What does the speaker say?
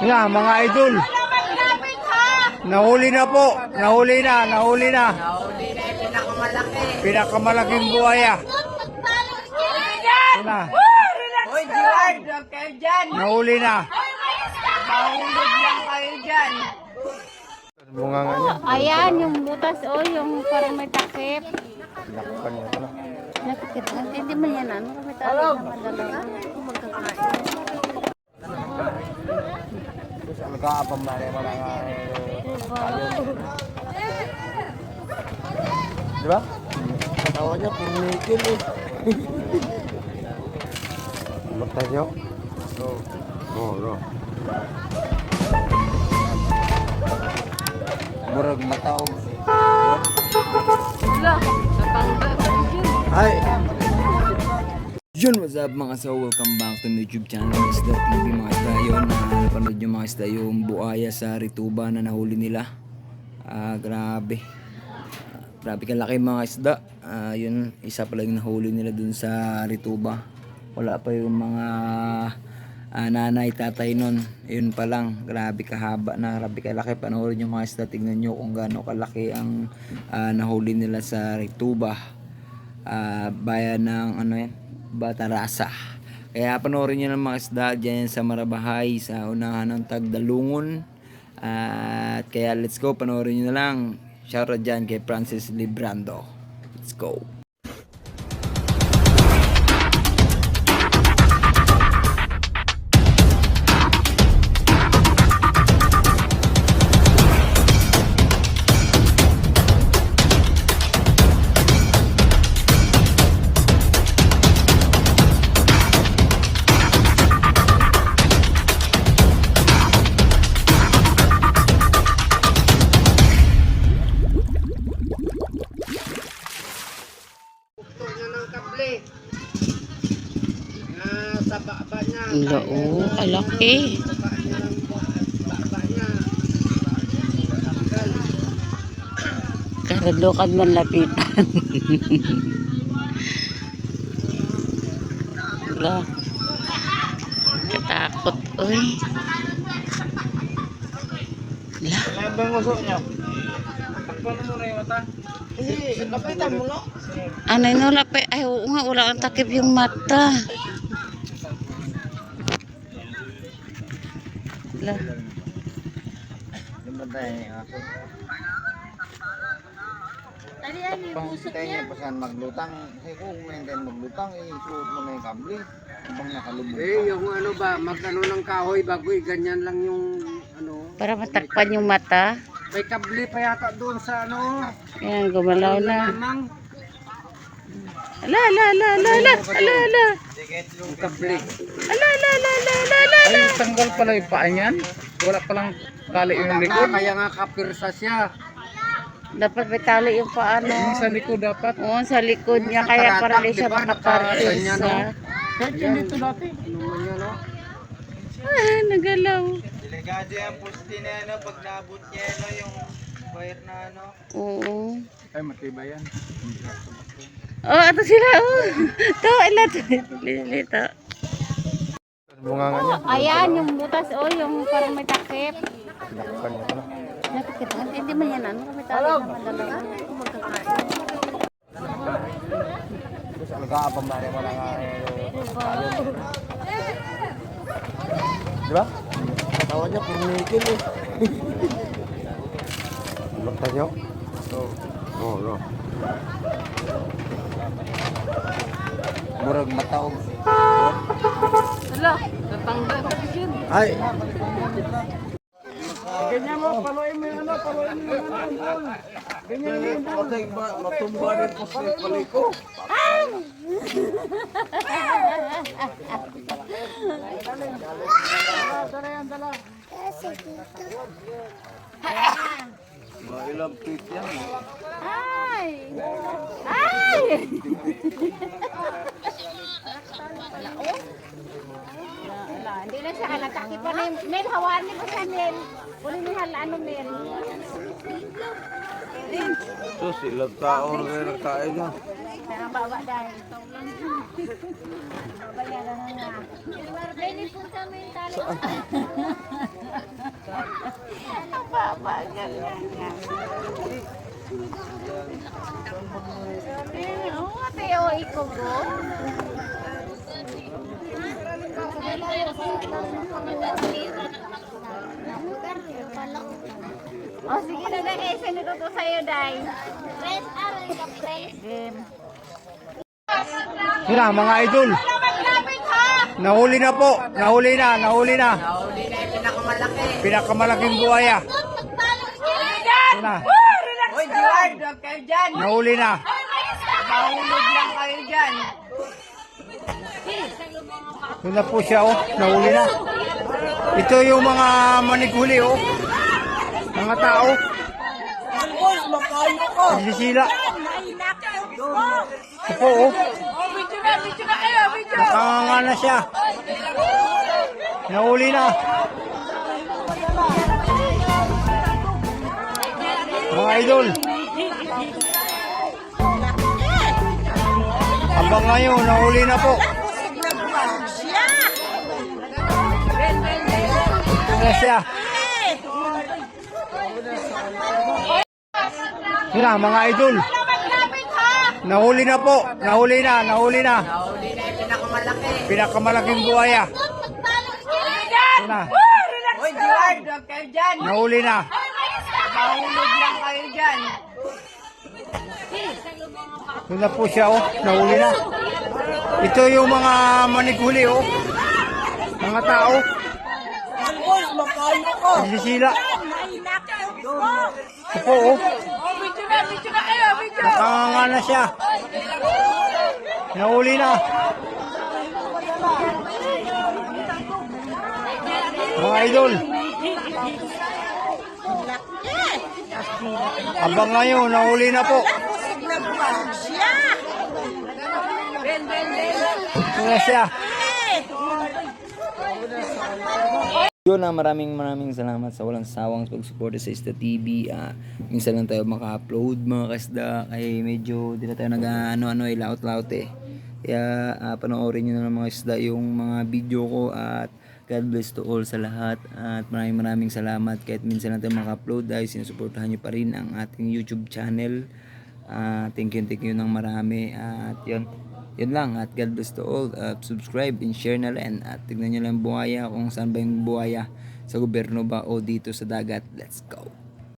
Nga, mga idol. Nahuli na po. Nahuli na. Nahuli na yung pinakamalaki. Pinakamalaking buhaya. Ito na. Hoy, Gerard, huwag kayo dyan. Nahuli na. Mahulog lang kayo dyan. Bunga nga niya. Ayan, yung butas yung parang may takip. Nakpan niya pala. Nakikita. Hindi man yan, ano? May takip naman dalawa. Magkakain. Terus nagkaapam na rin mga di ba? Tawa niya, puro nickel eh. Bakta niyo? Oo. Murag mataog. Wala. Napangga. Ay! Yun, what's up mga so, welcome back to my YouTube channel, Isda TV mga isda. Yun, napanood yung mga isda yung buhaya sa Rituba na nahuli nila. Grabe kalaki mga isda. Yun, isa pala yung nahuli nila dun sa Rituba. Wala pa yung mga nanay, tatay nun. Yun pa lang, grabe kahaba na, grabe kalaki. Panoorin yung mga isda, tingnan nyo kung gaano kalaki ang nahuli nila sa Rituba. Bayan ng ano yan, Batarasa. Kaya panoorin nyo ng mga isda dyan sa Marabahay, sa unahan ng Tagdalungon. At kaya let's go, panoorin nyo na lang. Shoutout dyan kay Francis Librando. Let's go. Sa baba niya. Oo, kalaki. Karadukan man lapitan. Wala. Takot, uy. Wala. Ano bang usok niyo? Kapitan mo, no? Ano yun, wala pa. Ay, oo nga, wala ang takip yung mata. Wala. Yung bantay niya aso. Pangintay niya pa saan maglutang. Kasi kung maintain maglutang, isuot mo na yung kable. Habang nakalubog. Yung ano ba, magano ng kahoy bago ganyan lang yung ano. Para matakpan yung mata. May kable pa yata doon sa ano. Ayan, gumalaw na. Lamang. Ala. Yung kable. Ala. Ay, tanggal pala yung paa niyan. Wala palang tali yung likod. Kaya nga kapirsa siya. Dapat may tali yung paano. Yung sa likod dapat. Oo, sa likod niya. Kaya para di siya makapartis Ganyan, sa... Kahit yun dito dati. Ano man yan, no? Nagalaw. Delikado yung poste na ano, pag naabot niya ano, yung wire na ano. Oo. Ay, matibay yan. Oh, ato sila. Oh. Ito, ito. Lito. Bunga nga niya. Ayan, yung butas. Yung parang may takip. Nakpan niya pala. Nakikita. Hindi man yan. Ano? May takip naman dalawa. Magkakain. Terus nagkaapam na rin mga di ba? Tawa niya, puro nickel eh. Bakta niyo? Oo. Murag mataog. Wala. Napangga. Ay! Ganyan mo, paluin mo yung ano, paluin mo yung ano. Ganyan mo yung ano. Matumba rin po sa paliko. Ilang feet yan. Ay! Wala. Hindi na siya halatakip pa na yung... Mel, hawaan niyo ba siya, Mel? Uli niyo halaan mo, Mel. Sus, ilang tao na kayo nagkain na. Bawa dahil. Bayaran na nga. Pwede po sa mentalo. Ang baba niya lang. Oo, ate, o ikaw go. Oh, sige na dahil. Sinito to sa'yo, Day. Red arrow, kapre. Game. Sila, mga idol. Nahuli na po. Nahuli na. Nahuli na yung pinakamalaking buhaya. Sila. Hoy, Gerard, huwag kayo dyan. Nahuli na. Mahulog lang kayo dyan. Yun na po siya, oh. Nahuli na. Ito yung mga manighuli, oh. Mga tao. Nagsisila. Ito po, oh. Nakanganga na siya. Nahuli na. Mga idol. Abang ngayon, nahuli na po. Ito na siya. Sila, mga idol. Nahuli na po. Nahuli na. Nahuli na. Mahuli na yung Pinakamalaking buhaya. Ito na. Hoy, Gerard, huwag kayo dyan. Nahuli na. Mahulog lang kayo dyan. Ito na po siya, oh. Nahuli na. Ito yung mga manighuli, oh. Mga tao. Nagsisila. Ito po, oh. Nakanganga na siya. Nahuli na. Mga idol. Abang ngayon, nahuli na po. Ito na siya. Yun na, maraming salamat sa walang sawang pagsuporta sa Isda TV. Minsan lang tayo maka-upload mga kasda, kaya medyo di na tayo nag-ano-ano laut-laut eh. Kaya panoorin nyo na ng mga isda yung mga video ko, at God bless to all sa lahat, at maraming salamat kahit minsan lang tayo maka-upload dahil sinusuportahan nyo pa rin ang ating YouTube channel. Thank you ng marami, at yun lang, at God bless to all. Subscribe and share na rin, at tignan nyo lang buhaya kung saan ba yung buhaya, sa gobyerno ba o dito sa dagat. Let's go.